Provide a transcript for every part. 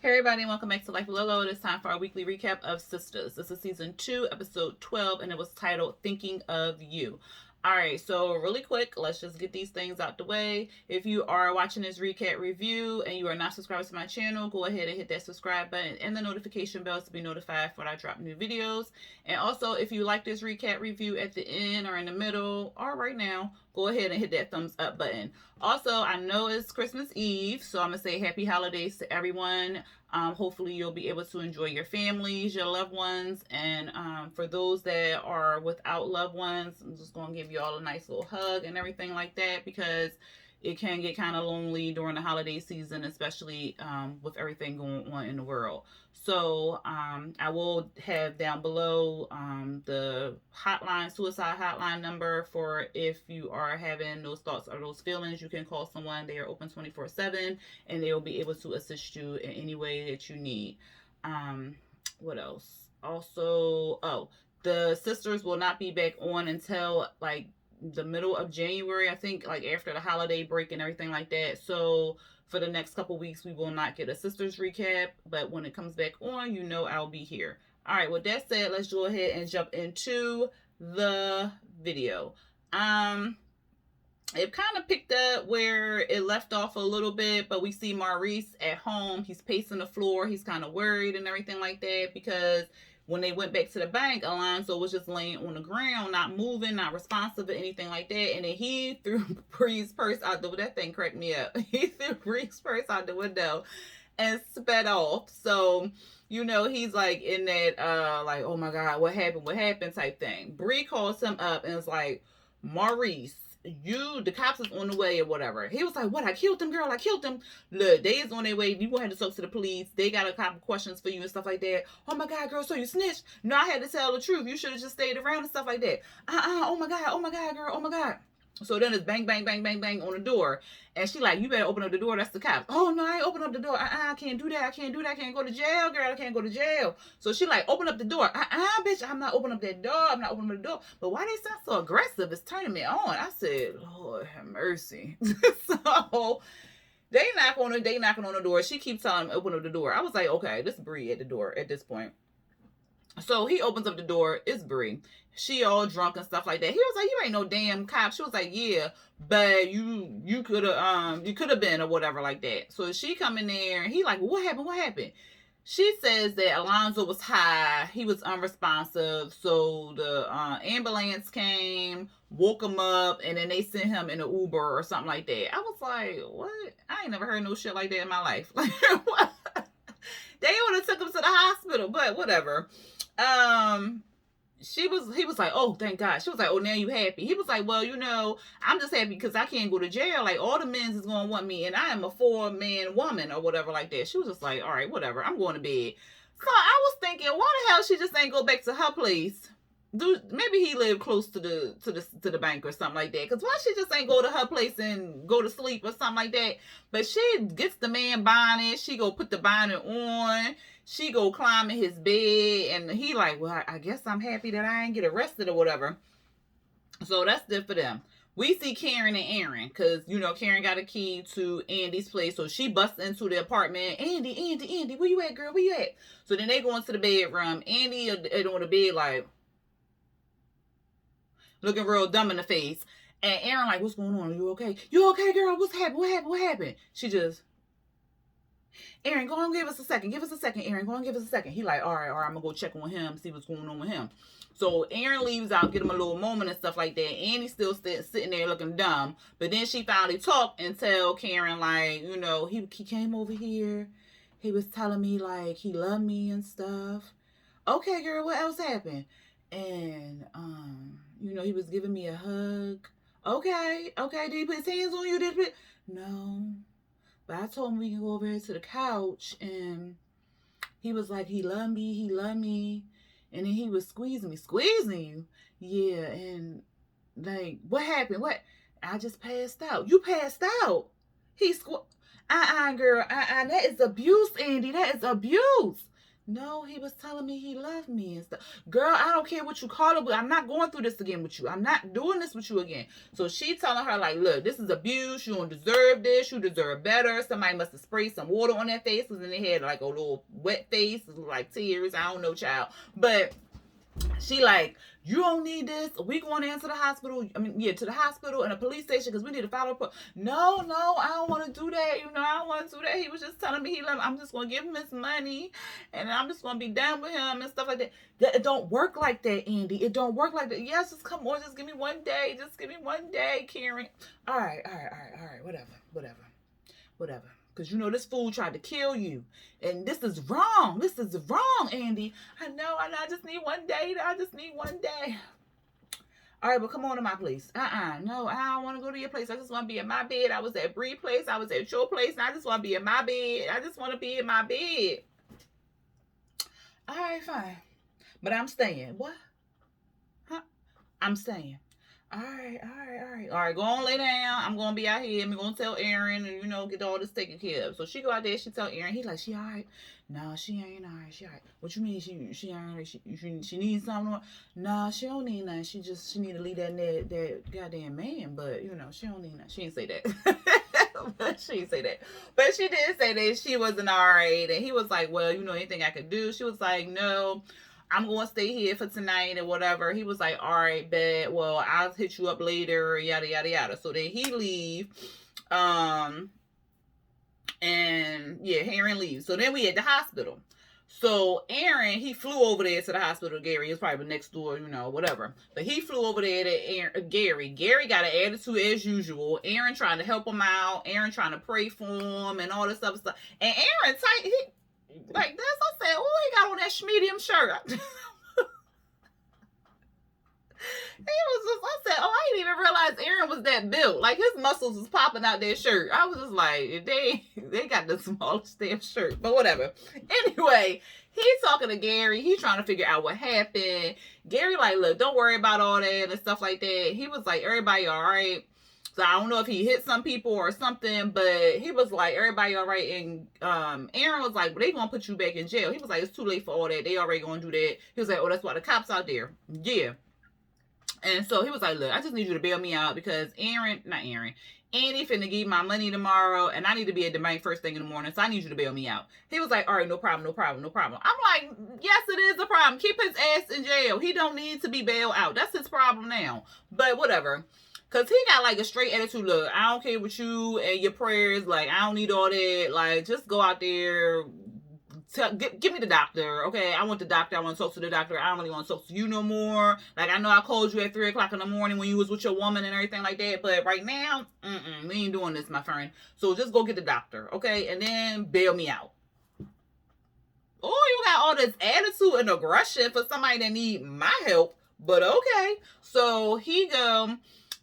Hey everybody, and welcome back to Life with Lolo. It is time for our weekly recap of Sistas. This is season 2, episode 12, and it was titled Thinking of You. Alright, so really quick, let's just get these things out the way. If you are watching this recap review and you are not subscribed to my channel, go ahead and hit that subscribe button and the notification bell to be notified when I drop new videos. And also, if you like this recap review at the end or in the middle or right now, go ahead and hit that thumbs up button. Also, I know it's Christmas Eve, so I'm going to say happy holidays to everyone. Hopefully you'll be able to enjoy your families, your loved ones, and for those that are without loved ones, I'm just going to give you all a nice little hug and everything like that, because it can get kind of lonely during the holiday season, especially with everything going on in the world. So I will have down below the hotline, suicide hotline number, for if you are having those thoughts or those feelings. You can call someone. They are open 24/7, and they will be able to assist you in any way that you need. What else? Also, the sisters will not be back on until like the middle of January, I think, like after the holiday break and everything like that. So for the next couple weeks, we will not get a sisters recap, but when it comes back on, you know I'll be here. All right, with that said, let's go ahead and jump into the video. It kind of picked up where it left off a little bit, but we see Maurice at home. He's pacing the floor. He's kind of worried and everything like that, because when they went back to the bank, Alonzo was just laying on the ground, not moving, not responsive or anything like that. And then he threw Bree's purse out the window. That thing cracked me up. He threw Bree's purse out the window and sped off. So, you know, he's like in that, like, oh my God, what happened type thing. Bree calls him up and is like, Maurice, the cops is on the way or whatever. He was like, what? I killed them, girl. I killed them. Look, they is on their way. You gonna have to talk to the police. They got a couple questions for you and stuff like that. Oh my God, girl, so you snitched? No, I had to tell the truth. You should have just stayed around and stuff like that. Oh my God, girl. Oh my God. So then it's bang, bang, bang, bang, bang on the door. And she like, you better open up the door. That's the cops. Oh, no, I ain't open up the door. I can't do that. I can't go to jail, girl. I can't go to jail. So she like, open up the door. Bitch, I'm not opening up that door. I'm not opening up the door. But why they sound so aggressive? It's turning me on. I said, Lord have mercy. So they knocking on the door. She keeps telling them, open up the door. I was like, okay, this is Bree at the door at this point. So he opens up the door. It's Bree. She all drunk and stuff like that. He was like, you ain't no damn cop. She was like, yeah, but you could have been or whatever like that. So she come in there and he like, what happened? She says that Alonzo was high. He was unresponsive. So the ambulance came, woke him up, and then they sent him in an Uber or something like that. I was like, what? I ain't never heard no shit like that in my life. Like, what? They would have took him to the hospital, but whatever. He was like, oh, thank God. She was like, oh, now you happy. He was like, well, you know, I'm just happy because I can't go to jail. Like, all the men is going to want me, and I am a 4-man woman or whatever like that. She was just like, all right, whatever. I'm going to bed. So I was thinking, why the hell she just ain't go back to her place? Maybe he lived close to the bank or something like that. Because why she just ain't go to her place and go to sleep or something like that? But she gets the man bonnet. She go put the bonnet on. She go climb in his bed. And he like, well, I guess I'm happy that I ain't get arrested or whatever. So that's good for them. We see Karen and Aaron, because, you know, Karen got a key to Andy's place. So she busts into the apartment. Andy, where you at, girl? Where you at? So then they go into the bedroom. Andy on the bed like, looking real dumb in the face. And Aaron like, what's going on? Are you okay? You okay, girl? What happened? She just, Aaron, go on, give us a second, Aaron, go on, give us a second. He like, all right, I'm gonna go check on him, see what's going on with him. So Aaron leaves out, get him a little moment and stuff like that. Andy's still sitting there looking dumb. But then she finally talked and tell Karen, like, you know, he came over here. He was telling me, like, he loved me and stuff. Okay, girl, what else happened? And, you know, he was giving me a hug. Okay. Did he put his hands on you? No. But I told him we can go over here to the couch. And he was like, he loved me. And then he was squeezing you. Yeah. And, like, what happened? What? I just passed out. You passed out? He girl. That is abuse, Andy. That is abuse. No, he was telling me he loved me and stuff. Girl, I don't care what you call it, but I'm not going through this again with you. I'm not doing this with you again. So she telling her, like, look, this is abuse. You don't deserve this. You deserve better. Somebody must have sprayed some water on their face, because then they had like a little wet face, like tears. I don't know, child. But she like, you don't need this. We going into the hospital. I mean, yeah, to the hospital and a police station, because we need to file a report. No, I don't want to do that. I don't want to do that. He was just telling me he loved me. I'm just going to give him his money, and I'm just going to be done with him and stuff like that. It don't work like that, Andi. It don't work like that. Yes, just come on. Just give me one day. Just give me one day, Karen. All right. Whatever. Because this fool tried to kill you. And this is wrong. This is wrong, Andi. I know. I just need one day. I just need one day. All right, but come on to my place. No, I don't want to go to your place. I just want to be in my bed. I was at Bree place. I was at your place. And I just want to be in my bed. I just want to be in my bed. All right, fine. But I'm staying. What? Huh? I'm staying. All right, go on, lay down. I'm gonna be out here. I'm gonna tell Aaron and get all this taken care of. So she go out there, she tell Aaron. He's like, she all right? No, she ain't all right. She all right. What you mean she all right? She needs something? No, she don't need nothing. She need to leave that goddamn man. But she don't need nothing. She didn't say that. She didn't say that. But she did say that she wasn't all right. And he was like, well, anything I could do? She was like, no, I'm going to stay here for tonight or whatever. He was like, all right, bet. Well, I'll hit you up later, yada, yada, yada. So then he leave. And yeah, Aaron leaves. So then we at the hospital. So Aaron, he flew over there to the hospital. Gary is probably next door, whatever. But he flew over there to Gary. Gary got an attitude as usual. Aaron trying to help him out. Aaron trying to pray for him and all this other stuff. And Aaron, like this, I said, oh, he got on that medium shirt. I said, oh, I didn't even realize Aaron was that built. Like his muscles was popping out that shirt. I was just like, they got the smallest damn shirt, but whatever. Anyway, he's talking to Gary. He's trying to figure out what happened. Gary like, look, don't worry about all that and stuff like that. He was like, everybody all right. So I don't know if he hit some people or something, but he was like, everybody all right. And Aaron was like, well, they gonna put you back in jail. He was like, it's too late for all that. They already gonna do that. He was like, oh, that's why the cops out there. Yeah. And so he was like, look, I just need you to bail me out because Andi finna give my money tomorrow and I need to be at the bank first thing in the morning. So I need you to bail me out. He was like, all right, no problem. I'm like, yes, it is a problem. Keep his ass in jail. He don't need to be bailed out. That's his problem now. But whatever. Because he got like a straight attitude. Look, I don't care what you and your prayers. Like, I don't need all that. Like, just go out there. Give me the doctor. Okay, I want the doctor. I want to talk to the doctor. I don't really want to talk to you no more. Like, I know I called you at 3 o'clock in the morning when you was with your woman and everything like that. But right now, we ain't doing this, my friend. So just go get the doctor. Okay, and then bail me out. Oh, you got all this attitude and aggression for somebody that need my help. But okay. So he go...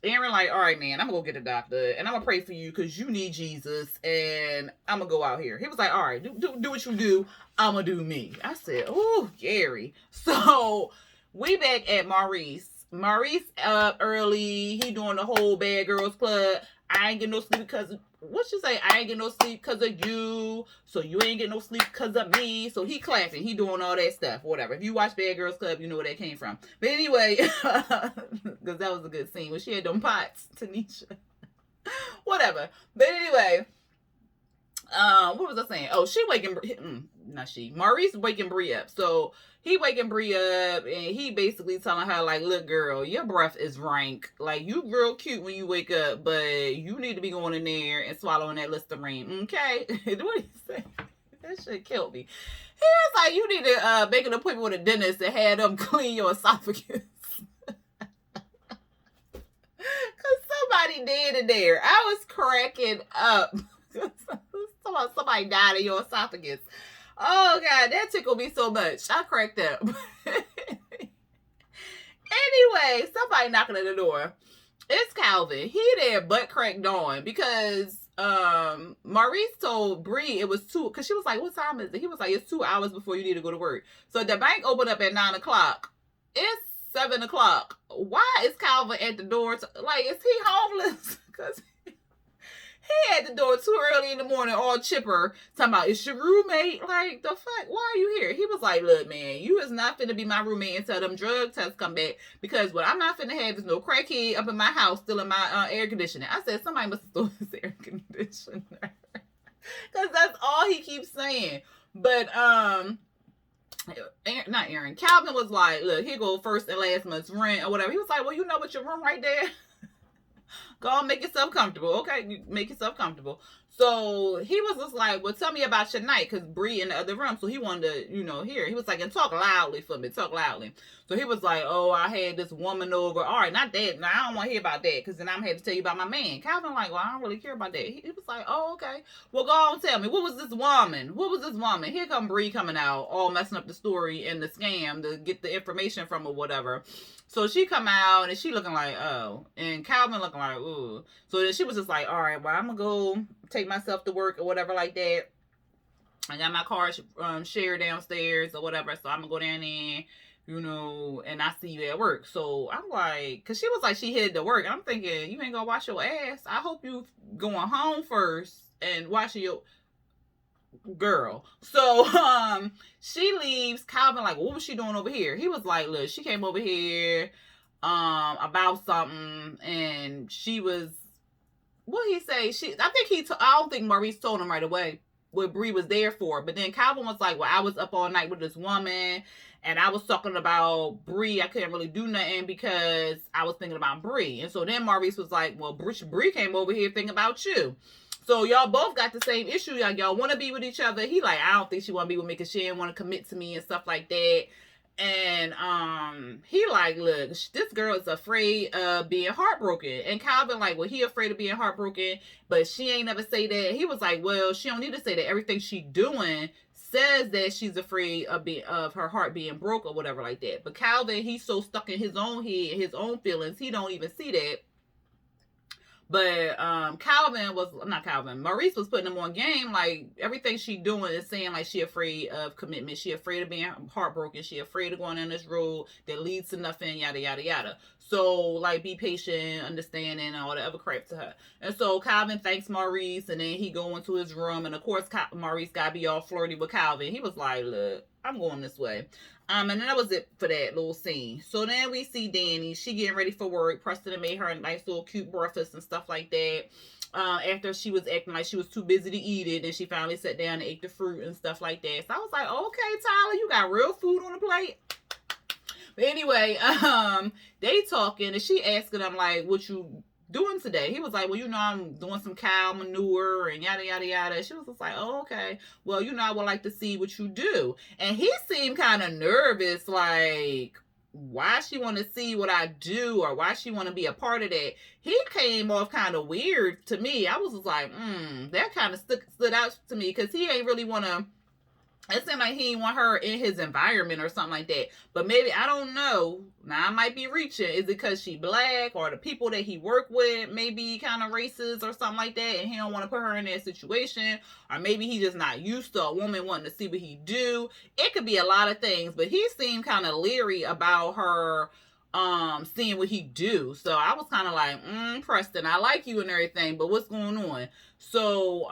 Aaron like, all right, man, I'm gonna go get a doctor and I'm gonna pray for you because you need Jesus and I'm gonna go out here. He was like, all right, do what you do. I'm gonna do me. I said, oh, Gary. So we back at Maurice. Maurice up early. He doing the whole Bad Girls Club. I ain't getting no sleep because, what you say? I ain't getting no sleep because of you. So you ain't getting no sleep because of me. So he clapping. He doing all that stuff. Whatever. If you watch Bad Girls Club, you know where that came from. But anyway, because that was a good scene when she had them pots, Tanisha. Whatever. But anyway, what was I saying? Oh, Maurice waking Bree up. So he waking Bree up and he basically telling her like, look, girl, your breath is rank. Like, you real cute when you wake up, but you need to be going in there and swallowing that Listerine. Okay? What did he say? That shit killed me. He was like, you need to make an appointment with a dentist and have them clean your esophagus. Cause somebody did in there. I was cracking up. Somebody died in your esophagus. Oh God, that tickled me so much. I cracked up. Anyway, somebody knocking at the door. It's Calvin. He there butt cracked on because Maurice told Bree it was 2, because she was like, what time is it? He was like, it's 2 hours before you need to go to work. So the bank opened up at 9 o'clock. It's 7 o'clock. Why is Calvin at the door? Like, is he homeless? Because He had the door too early in the morning, all chipper, talking about, it's your roommate. Like, the fuck? Why are you here? He was like, look, man, you is not finna be my roommate until them drug tests come back. Because what I'm not finna have is no crackhead up in my house stealing my air conditioner. I said, somebody must have stolen his air conditioner. Because that's all he keeps saying. But, not Aaron. Calvin was like, look, here go first and last month's rent or whatever. He was like, well, you know what, your room right there? Go on, make yourself comfortable. Okay, make yourself comfortable. So he was just like, well, tell me about your night, because Bree in the other room. So he wanted to, hear. He was like, and talk loudly for me. Talk loudly. So he was like, oh, I had this woman over. All right, not that. Now, I don't want to hear about that, because then I'm going to have to tell you about my man. Calvin like, well, I don't really care about that. He was like, oh, okay. Well, go on, tell me. What was this woman? What was this woman? Here come Bree coming out, all messing up the story and the scam to get the information from or whatever. So she come out and she looking like, oh. And Calvin looking like, ooh. So then she was just like, all right, well, I'm going to go take myself to work or whatever like that. I got my car shared downstairs or whatever. So I'm going to go down there, and I see you at work. So I'm like, because she was like, she headed to work. And I'm thinking, you ain't going to wash your ass. I hope you going home first and washing your... Girl. So she leaves. Calvin like, what was she doing over here? He was like, look, she came over here about something, and she was, what he say? I don't think Maurice told him right away what Bree was there for. But then Calvin was like, well, I was up all night with this woman, and I was talking about Bree. I couldn't really do nothing because I was thinking about Bree. And so then Maurice was like, well, Bree came over here thinking about you. So y'all both got the same issue. Y'all want to be with each other. He like, I don't think she want to be with me because she didn't want to commit to me and stuff like that. And he like, look, this girl is afraid of being heartbroken. And Calvin like, well, he afraid of being heartbroken, but she ain't never say that. He was like, well, she don't need to say that. Everything she doing says that she's afraid of her heart being broke or whatever like that. But Calvin, he's so stuck in his own head and his own feelings, he don't even see that. But Maurice was putting him on game. Like, everything she doing is saying like she afraid of commitment. She afraid of being heartbroken. She afraid of going on this road that leads to nothing, yada, yada, yada. So, like, be patient, understanding, and all the other crap to her. And so Calvin thanks Maurice, and then he go into his room. And, of course, Maurice got to be all flirty with Calvin. He was like, look, I'm going this way. And then that was it for that little scene. So then we see Danni. She getting ready for work. Preston made her a nice little cute breakfast and stuff like that. After she was acting like she was too busy to eat it, and she finally sat down and ate the fruit and stuff like that. So I was like, okay, Tyler, you got real food on the plate. But anyway, they talking, and she asking him like, what you doing today? He was like, well, I'm doing some cow manure and yada yada yada. She was just like, oh, okay, well, I would like to see what you do. And he seemed kind of nervous, like, why she want to see what I do, or why she want to be a part of that. He came off kind of weird to me. I was just like, that kind of stood out to me, because he ain't really want to. It seemed like he didn't want her in his environment or something like that. But maybe, I don't know. Now, I might be reaching. Is it because she black, or the people that he work with maybe kind of racist or something like that, and he don't want to put her in that situation? Or maybe he just not used to a woman wanting to see what he do. It could be a lot of things. But he seemed kind of leery about her seeing what he do. So I was kind of like, Preston, I like you and everything, but what's going on? So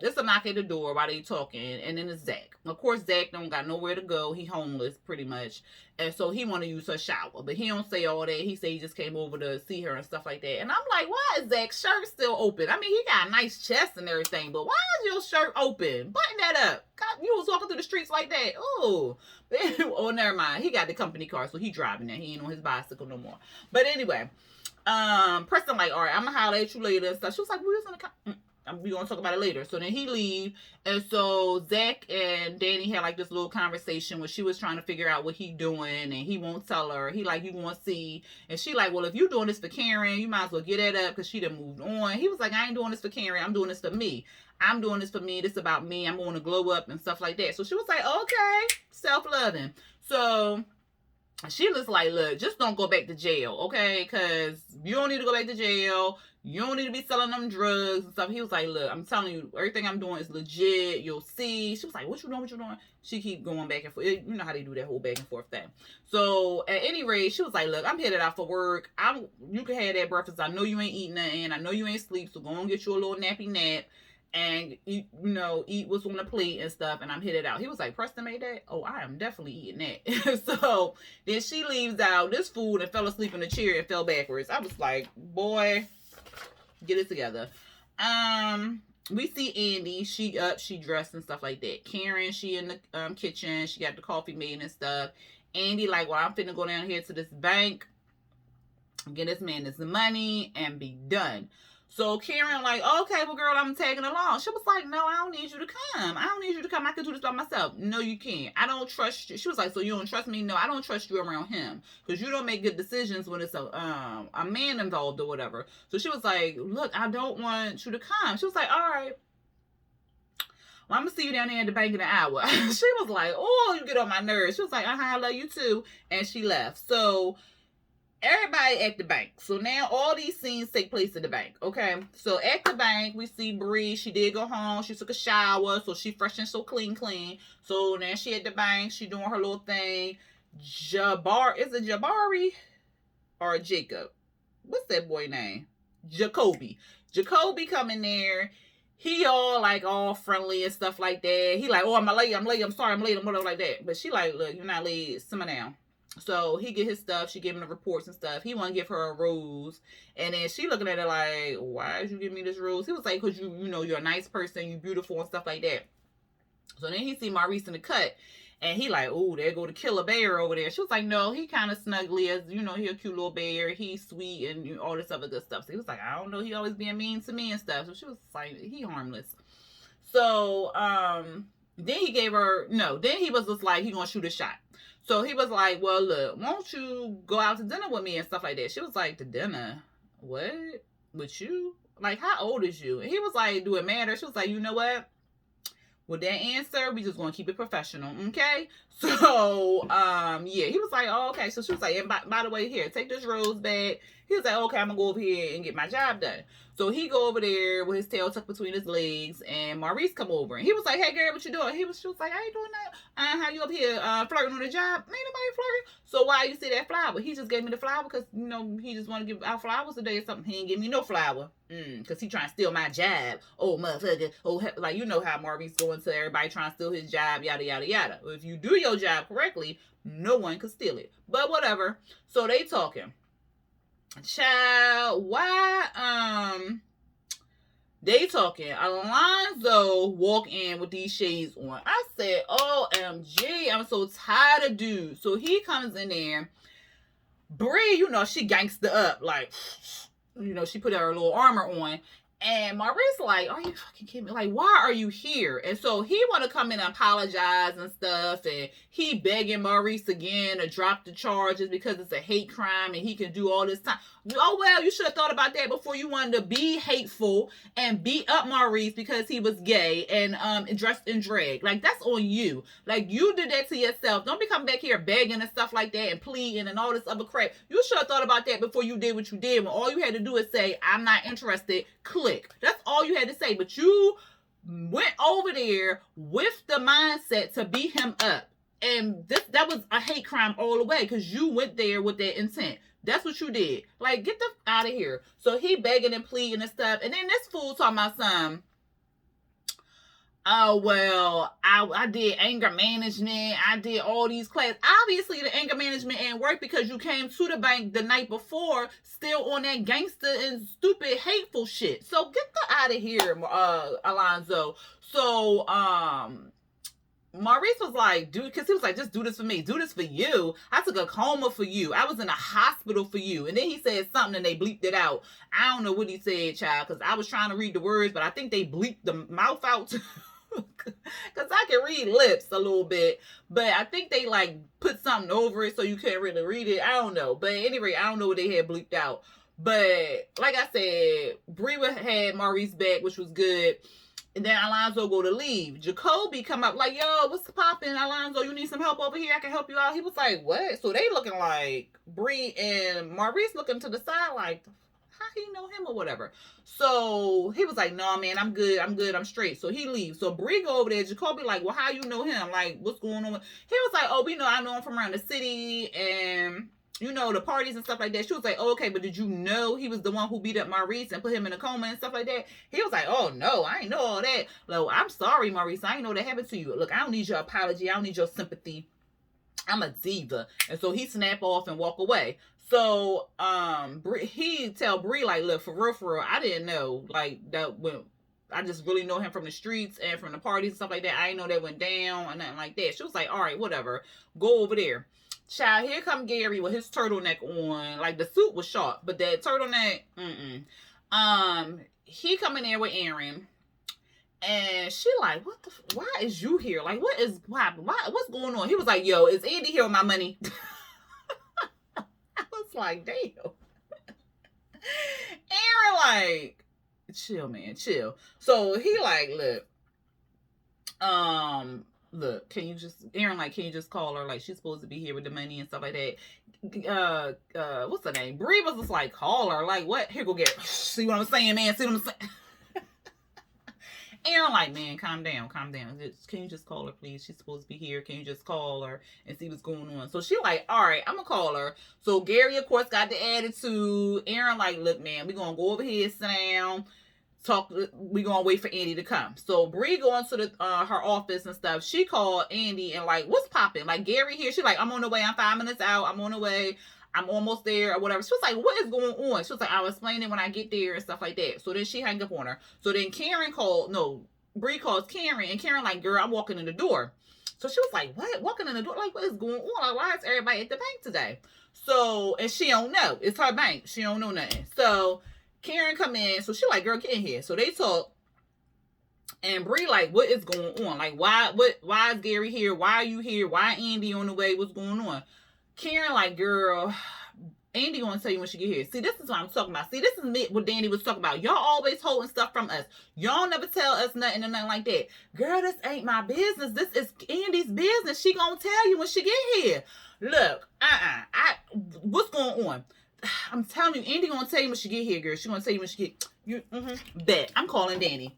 there's a knock at the door while they talking, and then it's Zach. Of course, Zach don't got nowhere to go. He homeless pretty much, and so he want to use her shower, but he don't say all that. He say he just came over to see her and stuff like that. And I'm like, why is Zach's shirt still open? I mean, he got a nice chest and everything, but why is your shirt open? Button that up. God, you was walking through the streets like that. Oh, never mind. He got the company car, so he driving that. He ain't on his bicycle no more. But anyway, Preston like, all right, I'm gonna holler at you later and stuff. She was like, we was in the we're gonna talk about it later. So then he leave, and so Zach and Danni had like this little conversation where she was trying to figure out what he doing, and he won't tell her. He like, you gonna see? And she like, well, if you doing this for Karen, you might as well get that up, because she done moved on. He was like, I ain't doing this for Karen. I'm doing this for me. I'm doing this for me. This about me. I'm going to glow up and stuff like that. So she was like, okay, self-loving. So she was like, look, just don't go back to jail, okay? Because you don't need to go back to jail. You don't need to be selling them drugs and stuff. He was like, look, I'm telling you, everything I'm doing is legit. You'll see. She was like, what you doing? What you doing? She keep going back and forth. You know how they do that whole back and forth thing. So at any rate, she was like, look, I'm headed out for work. You can have that breakfast. I know you ain't eating nothing. I know you ain't sleep. So go and get you a little nappy nap. And eat what's on the plate and stuff, and I'm headed out. He was like, Preston made that? Oh, I am definitely eating that. So then she leaves out this food and fell asleep in the chair and fell backwards. I was like, boy, get it together. We see Andi. She up, she dressed and stuff like that. Karen, she in the kitchen. She got the coffee made and stuff. Andi like, well, I'm finna go down here to this bank, get this man this money, and be done. So Karen like, okay, well, girl, I'm tagging along. She was like, no, I don't need you to come. I don't need you to come. I can do this by myself. No, you can't. I don't trust you. She was like, so you don't trust me? No, I don't trust you around him because you don't make good decisions when it's a man involved or whatever. So she was like, look, I don't want you to come. She was like, all right. Well, I'm going to see you down there at the bank in an hour. She was like, oh, you get on my nerves. She was like, I love you too. And she left. So everybody at the bank. So now all these scenes take place at the bank. Okay. So at the bank, we see Bree. She did go home. She took a shower. So she fresh and so clean. So now she at the bank. She doing her little thing. Is it Jabari or Jacob? What's that boy name? Jacoby come in there. He all friendly and stuff like that. He like, oh, I'm late. I'm sorry, I'm late. I'm whatever like that. But she like, look, you're not late. Simmer down. So he get his stuff. She gave him the reports and stuff. He want to give her a rose. And then she looking at it like, why did you give me this rose? He was like, because you're a nice person. You beautiful and stuff like that. So then he see Maurice in the cut. And he like, oh, there go the killer bear over there. She was like, no, he kind of snuggly as, he a cute little bear. He's sweet and all this other good stuff. So he was like, I don't know. He always being mean to me and stuff. So she was like, he harmless. So then he was just like, he gonna shoot a shot. So he was like, well, look, won't you go out to dinner with me and stuff like that? She was like, to dinner? What? With you? Like, how old is you? And he was like, do it matter? She was like, you know what? With that answer, we just gonna keep it professional, okay? So, yeah, he was like, oh, okay. So she was like, and by the way, here, take this rose back. He was like, okay, I'm gonna go over here and get my job done. So he go over there with his tail tucked between his legs, and Maurice come over, and he was like, hey, girl, what you doing? She was like, I ain't doing that. How you up here flirting on the job? Ain't nobody flirting. So why you see that flower? He just gave me the flower because, he just want to give out flowers today or something. He ain't give me no flower. Because he trying to steal my job. Oh, motherfucker. Oh, like, you know how Maurice going to everybody trying to steal his job, yada, yada, yada. If you do your job correctly, no one can steal it. But whatever. So they talking. Child, why, they talking. Alonzo walk in with these shades on. I said, OMG, I'm so tired of dudes. So he comes in there. Bree, she gangsta up. Like, she put her little armor on. And Maurice like, are you fucking kidding me? Like, why are you here? And so he want to come in and apologize and stuff. And he begging Maurice again to drop the charges because it's a hate crime and he can do all this time. Oh, well, you should have thought about that before you wanted to be hateful and beat up Maurice because he was gay and dressed in drag. Like, that's on you. Like, you did that to yourself. Don't be coming back here begging and stuff like that and pleading and all this other crap. You should have thought about that before you did what you did. When all you had to do is say, I'm not interested. Click. That's all you had to say. But you went over there with the mindset to beat him up. And that was a hate crime all the way because you went there with that intent. That's what you did. Like, get the out of here. So he begging and pleading and stuff. And then this fool talking about some, oh, well, I did anger management. I did all these classes. Obviously, the anger management ain't work because you came to the bank the night before still on that gangster and stupid, hateful shit. So get the out of here, Alonzo. So, Maurice was like, dude, because he was like, just do this for me. Do this for you. I took a coma for you. I was in a hospital for you. And then he said something and they bleeped it out. I don't know what he said, child, because I was trying to read the words, but I think they bleeped the mouth out because I can read lips a little bit. But I think they like put something over it so you can't really read it. I don't know. But anyway, I don't know what they had bleeped out. But like I said, Bree had Maurice back, which was good. And then Alonzo go to leave. Jacoby come up like, yo, what's poppin', Alonzo? You need some help over here? I can help you out. He was like, what? So they looking like Bree and Maurice looking to the side like, how he know him or whatever. So he was like, no, man, I'm good. I'm straight. So he leaves. So Bree go over there. Jacoby like, well, how you know him? Like, what's going on? He was like, oh, I know him from around the city and the parties and stuff like that. She was like, oh, okay, but did you know he was the one who beat up Maurice and put him in a coma and stuff like that? He was like, oh, no, I ain't know all that. Like, I'm sorry, Maurice. I ain't know that happened to you. Look, I don't need your apology. I don't need your sympathy. I'm a diva. And so he snap off and walk away. So he tell Bree, like, look, for real, I didn't know, like, that when I just really know him from the streets and from the parties and stuff like that. I didn't know that went down or nothing like that. She was like, all right, whatever. Go over there. Child, here come Gary with his turtleneck on. Like, the suit was sharp, but that turtleneck, he come in there with Aaron. And she like, why is you here? Like, what's going on? He was like, yo, is Andy here with my money? I was like, damn. Aaron like, chill, man, chill. So he like, look, can you just call her? Like, she's supposed to be here with the money and stuff like that. What's her name? Bree was just like, call her. Like, what? Here, go get her. See what I'm saying, man? See what I'm saying? Aaron like, man, calm down. Can you just call her, please? She's supposed to be here. Can you just call her and see what's going on? So she like, all right, I'm gonna call her. So Gary, of course, got the attitude. Aaron like, look, man, we gonna go over here, sit down, talk. We gonna wait for Andy to come. So Bree going to the her office and stuff. She called Andy and like, what's popping? Like, Gary here. She like, I'm on the way. I'm 5 minutes out. I'm on the way. I'm almost there or whatever. She was like, what is going on? She was like, I'll explain it when I get there and stuff like that. So then she hung up on her. So then Bree calls Karen and Karen like, girl, I'm walking in the door. So she was like, what? Walking in the door? Like, what is going on? Like, why is everybody at the bank today? So, and she don't know. It's her bank. She don't know nothing. So Karen come in. So she like, girl, get in here. So they talk. And Bree like, what is going on? Like, why is Gary here? Why are you here? Why Andy on the way? What's going on? Karen like, girl, Andy gonna tell you when she get here. See, this is what I'm talking about. See, this is what Danny was talking about. Y'all always holding stuff from us. Y'all never tell us nothing or nothing like that. Girl, this ain't my business. This is Andy's business. She gonna tell you when she get here. Look, what's going on? I'm telling you, Andy gonna tell you when she get here, girl. She gonna tell you when she get. Bet. I'm calling Danny.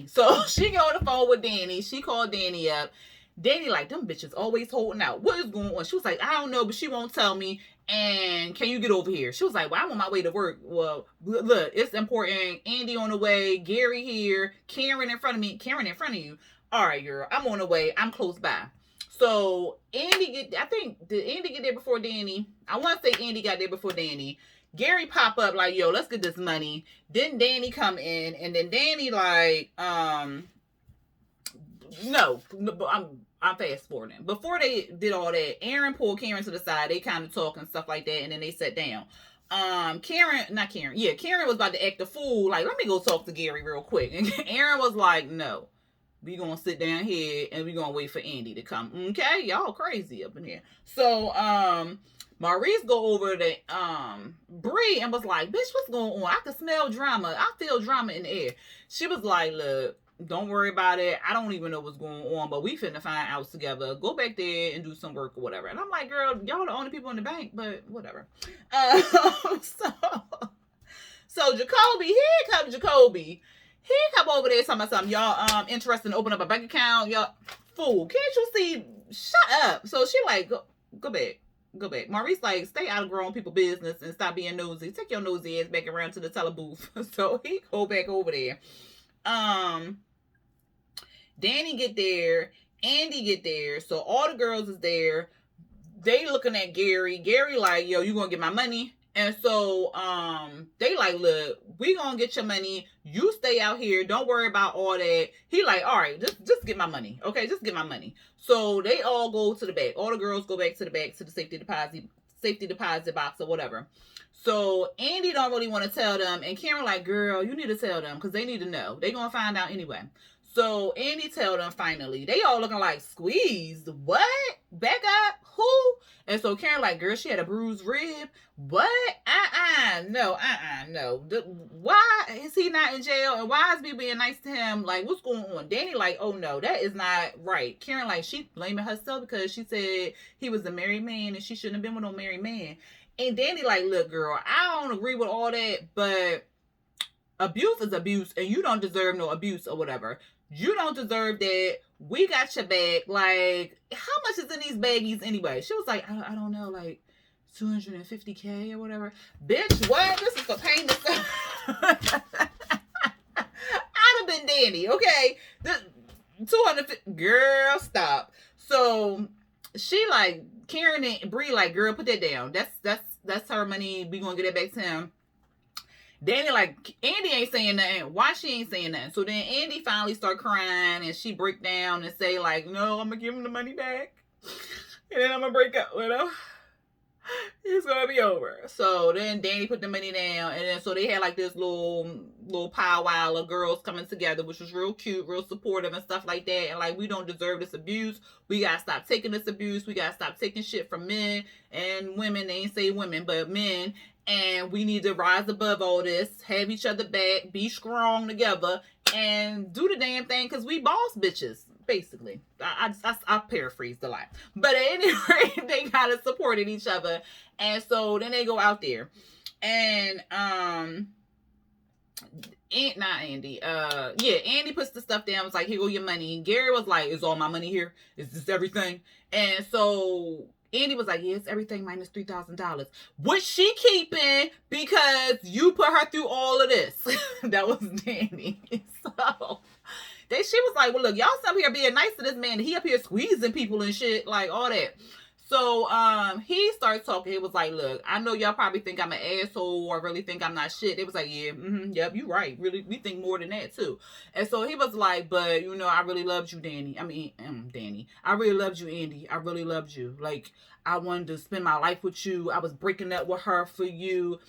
So she go on the phone with Danny. She called Danny up. Danny like, them bitches always holding out. What is going on? She was like, I don't know, but she won't tell me. And can you get over here? She was like, well, I'm on my way to work. Well, look, it's important. Andy on the way. Gary here. Karen in front of me. Karen in front of you. All right, girl. I'm on the way. I'm close by. So did Andy get there before Danny? I want to say Andy got there before Danny. Gary pop up like, yo, let's get this money. Then Danny come in. And then Danny like, no, I'm fast forwarding. Before they did all that, Aaron pulled Karen to the side. They kind of talk and stuff like that, and then they sat down. Karen was about to act a fool. Like, let me go talk to Gary real quick. And Aaron was like, no, we gonna sit down here and we gonna wait for Andy to come. Okay, y'all crazy up in here. So, Maurice go over to Bree and was like, bitch, what's going on? I can smell drama. I feel drama in the air. She was like, look, don't worry about it. I don't even know what's going on, but we finna find out together. Go back there and do some work or whatever. And I'm like, girl, y'all the only people in the bank, but whatever. So Jacoby, here comes Jacoby. He come over there talking about something. Y'all interested in opening up a bank account? Y'all fool. Can't you see? Shut up. So she like, go back. Maurice like, stay out of grown people business and stop being nosy. Take your nosy ass back around to the telebooth. So he go back over there. Danny get there, Andy get there, so all the girls is there. They looking at Gary. Gary like, yo, you gonna get my money? And so they like, look, we gonna get your money. You stay out here. Don't worry about all that. He like, all right, just get my money. Okay, just get my money. So they all go to the back. All the girls go back to the back to the safety deposit box or whatever. So Andy don't really want to tell them. And Karen like, girl, you need to tell them because they need to know. They gonna find out anyway. So Andy tell them finally. They all looking like, squeezed. What? Back up? Who? And so Karen like, girl, she had a bruised rib. What? No, no. Why is he not in jail? And why is me being nice to him? Like, what's going on? Danny like, oh no, that is not right. Karen like, she blaming herself because she said he was a married man and she shouldn't have been with no married man. And Danny like, look, girl, I don't agree with all that, but abuse is abuse and you don't deserve no abuse or whatever. You don't deserve that. We got your back. Like, how much is in these baggies anyway? She was like, I don't know, like 250K or whatever. Bitch, what? This is for pain to I'd have been Danny, okay? 250, girl, stop. So she like, Karen and Bree like, girl, put that down. That's her money. We gonna get it back to him. Danny like, Andi ain't saying nothing. Why she ain't saying nothing? So then Andi finally start crying and she break down and say like, no, I'm gonna give him the money back and then I'm gonna break up with him. It's gonna be over. So then Danny put the money down, and then so they had like this little powwow of girls coming together, which was real cute, real supportive and stuff like that. And like, we don't deserve this abuse. We gotta stop taking this abuse. We gotta stop taking shit from men and women. They ain't say women, but men. And we need to rise above all this, have each other back, be strong together, and do the damn thing because we boss bitches. Basically, I paraphrased a lot, but at any rate, they kind of supported each other, and so then they go out there, and not Andi, Andi puts the stuff down. Was like, here go your money. Gary was like, is all my money here? Is this everything? And so Andi was like, yeah, it's everything minus $3,000, which she keeping because you put her through all of this. That was Danny. So she was like, well, look, y'all up here being nice to this man. He up here squeezing people and shit, like all that. So he started talking. He was like, look, I know y'all probably think I'm an asshole or really think I'm not shit. It was like, yeah, yep, you right. Really, we think more than that too. And so he was like, but you know, I really loved you, Danny. I mean, Danny. I really loved you, Andi. I really loved you. Like, I wanted to spend my life with you. I was breaking up with her for you.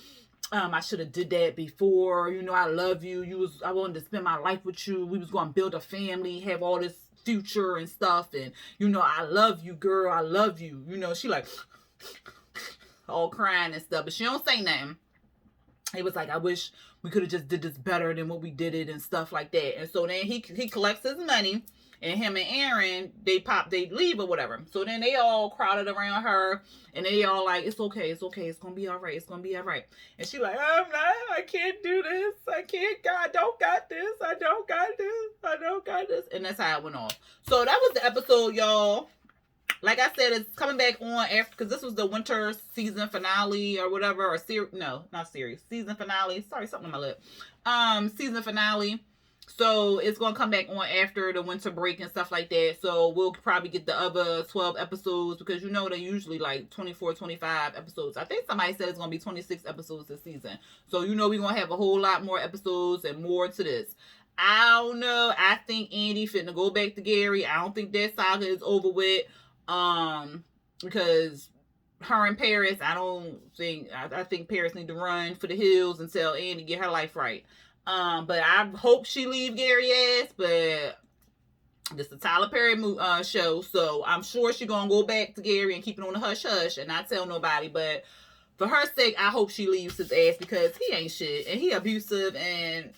I should have did that before. You know, I love you. I wanted to spend my life with you. We was going to build a family, have all this future and stuff. And, you know, I love you, girl. I love you. You know, she like all crying and stuff, but she don't say nothing. He was like, I wish we could have just did this better than what we did it and stuff like that. And so then he collects his money. And him and Aaron, they leave or whatever. So then they all crowded around her. And they all like, it's okay. It's going to be all right. It's going to be all right. And she like, I can't do this. I can't, I don't got this. I don't got this. And that's how it went off. So that was the episode, y'all. Like I said, it's coming back on after, because this was the winter season finale or whatever. Or no, not series. Season finale. Sorry, something on my lip. Season finale. So it's going to come back on after the winter break and stuff like that. So we'll probably get the other 12 episodes because, you know, they're usually like 24, 25 episodes. I think somebody said it's going to be 26 episodes this season. So, you know, we're going to have a whole lot more episodes and more to this. I don't know. I think Andi finna go back to Gary. I don't think that saga is over with. Because her and Paris, I think Paris need to run for the hills and tell Andi get her life right. But I hope she leave Gary ass, but this is a Tyler Perry show, so I'm sure she's gonna go back to Gary and keep it on the hush hush and not tell nobody, but for her sake, I hope she leaves his ass because he ain't shit, and he abusive, and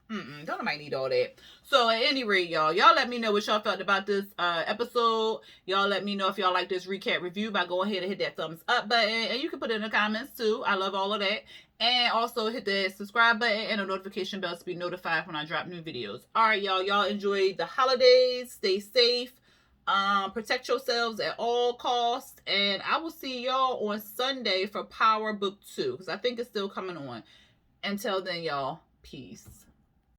don't nobody need all that. So at any rate, y'all let me know what y'all felt about this episode. Y'all let me know if y'all like this recap review by going ahead and hit that thumbs up button, and you can put it in the comments too. I love all of that. And also hit the subscribe button and the notification bell to be notified when I drop new videos. All right, y'all. Y'all enjoy the holidays. Stay safe. Protect yourselves at all costs. And I will see y'all on Sunday for Power Book 2. Because I think it's still coming on. Until then, y'all. Peace.